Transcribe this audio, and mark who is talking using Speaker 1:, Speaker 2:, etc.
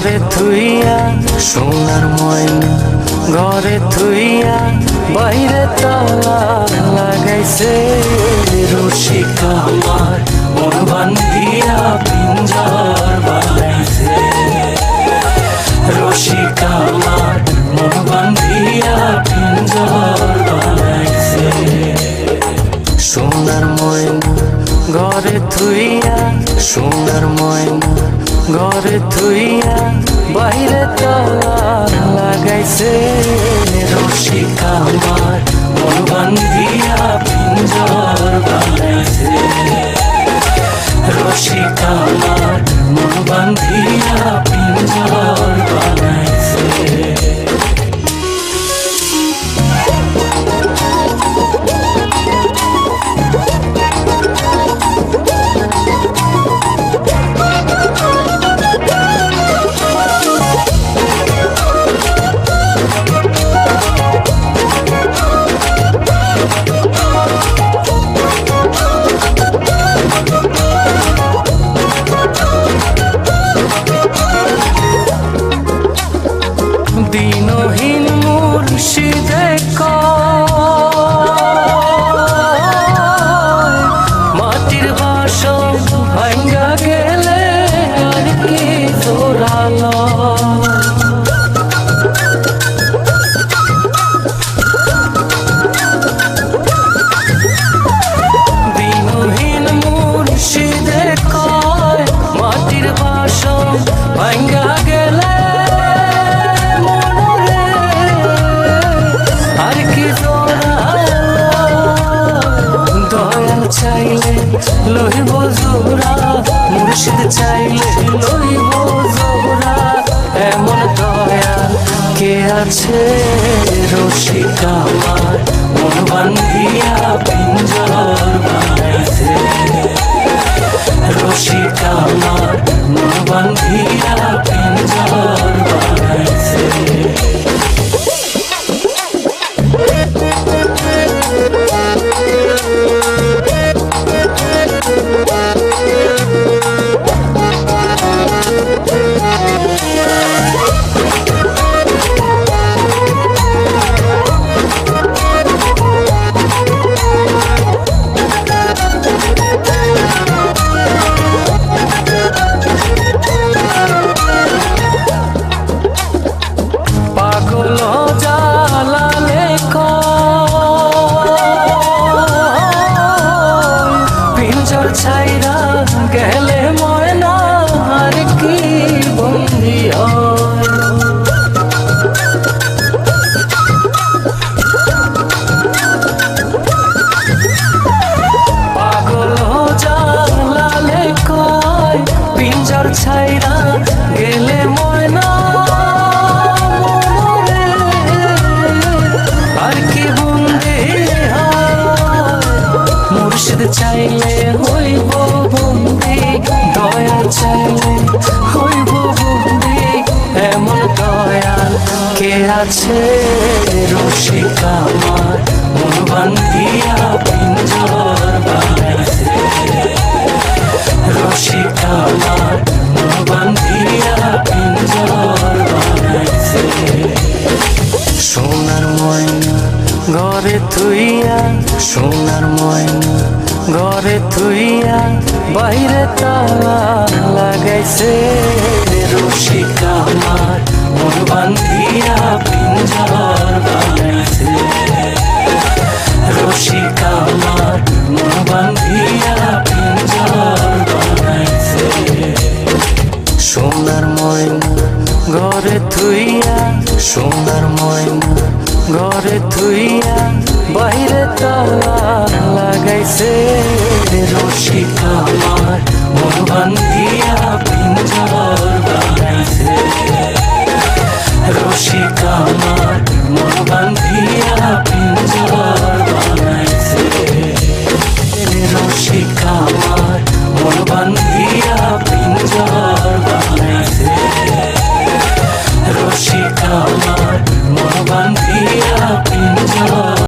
Speaker 1: ঘরে থুইয়া সোনার ময়না ঘরে থুইয়া বাইরে তালা লাগাইছে রসিক আমার মন বান্ধিয়া পিঞ্জর বানাইছে রসিক আমার মন বান্ধিয়া পিঞ্জর বানাইছে সোনার ময়না ঘরে থুইয়া সোনার ময়না ঘরে থুইয়া বাইরে তালা লাগাইছে রসিক আমার মন বান্ধিয়া পিঞ্জর বানাইছে রসিক আমার মন বান্ধিয়া পিঞ্জর বানাইছে দিনহীন মুর্শিদে মাটির বাসন ভাঙ্গা গেলে আর কি জোরালো দিনহীন মুর্শিদে মাটির বাসন ভাঙ্গা গেলে চাইলে লইব জোড়া মুর্শিদ চাইলে লইব জোড়া এমন দয়া কে আছে রসিক আমার মন বান্ধিয়া পিঞ্জর বানাইছে রসিক আমার মন বান্ধিয়া পিঞ্জর বানাইছে পাগল জালালে পিঞ্জর ছাইরা গেলে ময়না আর কি বন্দি পাগল জালালে পিঞ্জর ছাইরা গেলে ময়না মুর্শিদ চাইলে হইব বন্দি দয়া চাইলে হইব বন্দি এমন দয়াল কে আছে রসিক আমার মন বান্ধিয়া পিঞ্জর বানাইছে রসিক আমার মন বান্ধিয়া পিঞ্জর বানাইছে সোনার ময়না ঘরে থুইয়া সোনার ময়না ঘরে থুইয়া বাইরে তালা লাগাইছে রসিক আমার মন বান্ধিয়া পিঞ্জর বানাইছে রসিক আমার মন বান্ধিয়া পিঞ্জর বানাইছে সোনার ময়না ঘরে থুইয়া সোনার ময়না ঘরে থুইয়া বাইরে তালা লাগাইছে রসিক আমার মন বান্ধিয়া পিঞ্জর বানাইছে রসিক আমার